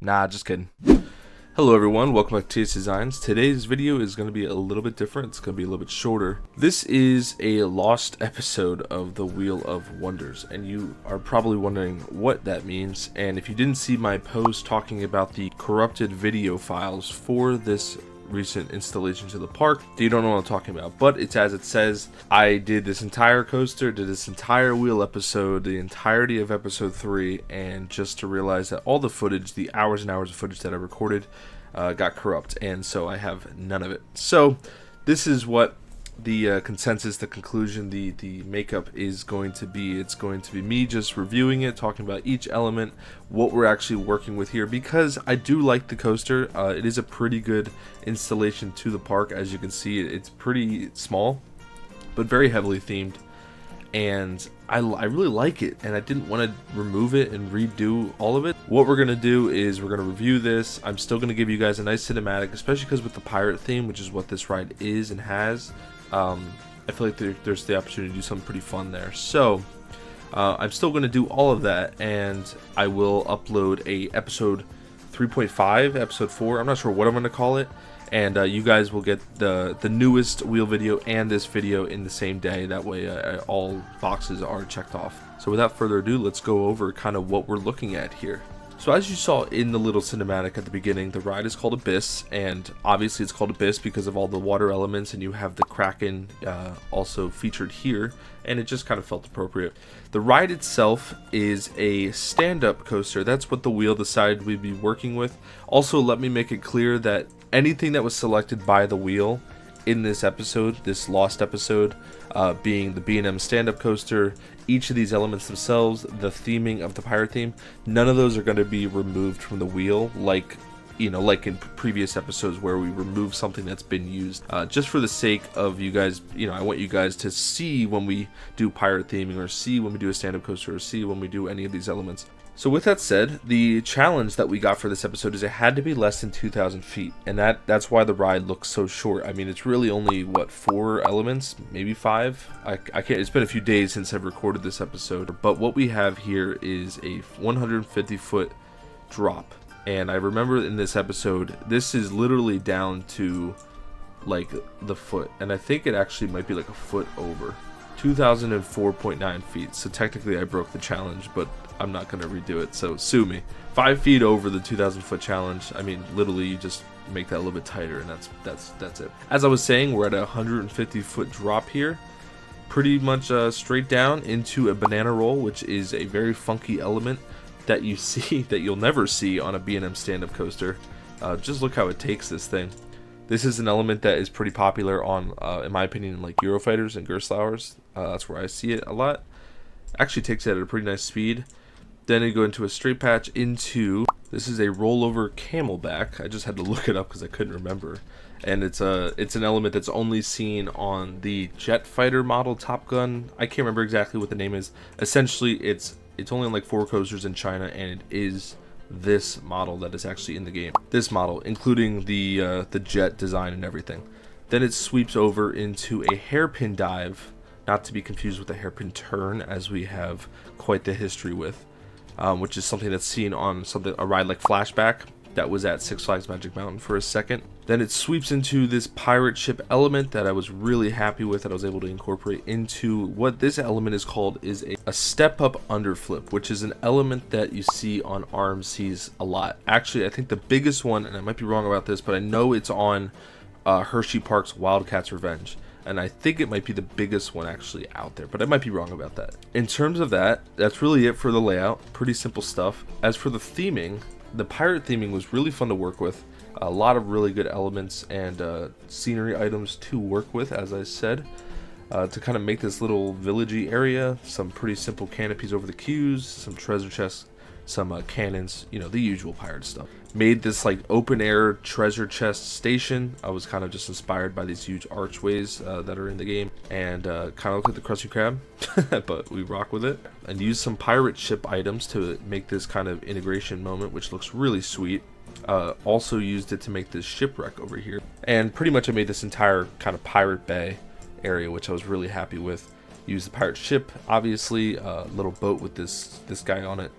Nah, just kidding. Hello everyone, welcome back to TS Designs. Today's video is going to be a little bit different. It's going to be a little bit shorter. This is a lost episode of the Wheel of Wonders, and you are probably wondering what that means. And if you didn't see my post talking about the corrupted video files for this recent installation to the park, you don't know what I'm talking about, but it's as it says. I did this entire coaster, did this entire wheel episode, the entirety of episode 3, and just to realize that all the footage, the hours and hours of footage that I recorded, got corrupt, and so I have none of it. So this is what the consensus, the conclusion, the makeup is going to be. It's going to be me just reviewing it, talking about each element, what we're actually working with here, because I do like the coaster. It is a pretty good installation to the park. As you can see, it's pretty small but very heavily themed, and I really like it, and I didn't want to remove it and redo all of it. What we're going to do is we're going to review this. I'm still going to give you guys a nice cinematic, especially because with the pirate theme, which is what this ride is and has, I feel like there's the opportunity to do something pretty fun there. So I'm still going to do all of that, and I will upload a episode 3.5, episode 4. I'm not sure what I'm going to call it. And you guys will get the newest wheel video and this video in the same day. That way all boxes are checked off. So without further ado, let's go over kind of what we're looking at here. So as you saw in the little cinematic at the beginning, the ride is called Abyss, and obviously it's called Abyss because of all the water elements, and you have the Kraken also featured here, and it just kind of felt appropriate. The ride itself is a stand-up coaster. That's what the wheel decided we'd be working with. Also, let me make it clear that anything that was selected by the wheel in this episode, this lost episode, being the B&M stand-up coaster, each of these elements themselves, the theming of the pirate theme, none of those are going to be removed from the wheel like in previous episodes where we remove something that's been used. Just for the sake of you guys, I want you guys to see when we do pirate theming, or see when we do a stand-up coaster, or see when we do any of these elements. So with that said, the challenge that we got for this episode is it had to be less than 2,000 feet, and that's why the ride looks so short. I mean, it's really only, what, 4 elements, maybe 5? I can't, it's been a few days since I've recorded this episode, but what we have here is a 150-foot drop, and I remember in this episode, this is literally down to, like, the foot, and I think it actually might be like a foot over. 2,004.9 feet, so technically I broke the challenge, but I'm not going to redo it, so sue me. 5 feet over the 2,000 foot challenge. I mean, literally you just make that a little bit tighter, and that's it. As I was saying, we're at a 150-foot drop here, pretty much straight down into a banana roll, which is a very funky element that you see, that you'll never see on a B&M stand-up coaster. Just look how it takes this thing. This is an element that is pretty popular on, in my opinion, like Eurofighters and Gerstlauers. That's where I see it a lot. Actually takes it at a pretty nice speed. Then you go into a straight patch into, this is a rollover camelback. I just had to look it up because I couldn't remember. And it's an element that's only seen on the jet fighter model Top Gun. I can't remember exactly what the name is. Essentially, it's only on like 4 coasters in China, and it is this model that is actually in the game. This model, including the jet design and everything. Then it sweeps over into a hairpin dive, not to be confused with a hairpin turn, as we have quite the history with, which is something that's seen on a ride like Flashback that was at Six Flags Magic Mountain for a second. Then it sweeps into this pirate ship element that I was really happy with, that I was able to incorporate into what this element is called, is a step-up underflip, which is an element that you see on RMCs a lot. Actually, I think the biggest one, and I might be wrong about this, but I know it's on Hershey Park's Wildcat's Revenge. And I think it might be the biggest one actually out there, but I might be wrong about that. In terms of that, that's really it for the layout. Pretty simple stuff. As for the theming, the pirate theming was really fun to work with. A lot of really good elements and scenery items to work with, as I said, to kind of make this little villagey area. Some pretty simple canopies over the queues, some treasure chests, some cannons, the usual pirate stuff. Made this like open air treasure chest station. I was kind of just inspired by these huge archways that are in the game, and kind of look like the Krusty Krab, but we rock with it. And used some pirate ship items to make this kind of integration moment, which looks really sweet. Also used it to make this shipwreck over here, and pretty much I made this entire kind of pirate bay area, which I was really happy with. Used the pirate ship, obviously, little boat with this guy on it.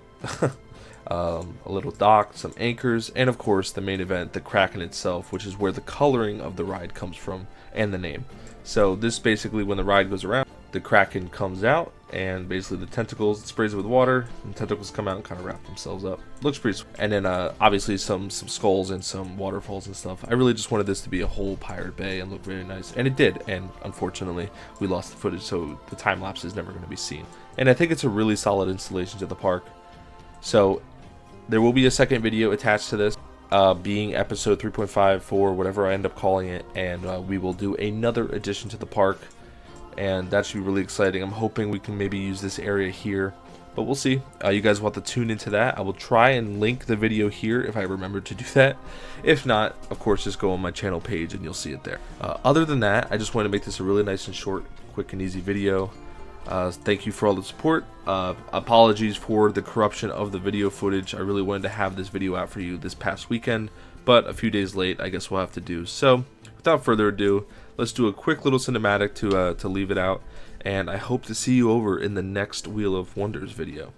a little dock, some anchors, and of course the main event, the Kraken itself, which is where the coloring of the ride comes from and the name. So this basically, when the ride goes around, the Kraken comes out, and basically the tentacles, it sprays it with water, and tentacles come out and kind of wrap themselves up. Looks pretty sweet. And then obviously some skulls and some waterfalls and stuff. I really just wanted this to be a whole pirate bay and look very nice, and it did. And unfortunately we lost the footage, so the time lapse is never going to be seen. And I think it's a really solid installation to the park. So there will be a second video attached to this, being episode 3.5, 4, whatever I end up calling it, and we will do another addition to the park, and that should be really exciting. I'm hoping we can maybe use this area here, but we'll see. You guys will have to tune into that. I will try and link the video here if I remember to do that. If not, of course, just go on my channel page and you'll see it there. Other than that, I just want to make this a really nice and short, quick and easy video. Thank you for all the support. Apologies for the corruption of the video footage. I really wanted to have this video out for you this past weekend, but a few days late, I guess we'll have to do. So without further ado, let's do a quick little cinematic to leave it out, and I hope to see you over in the next Wheel of Wonders video.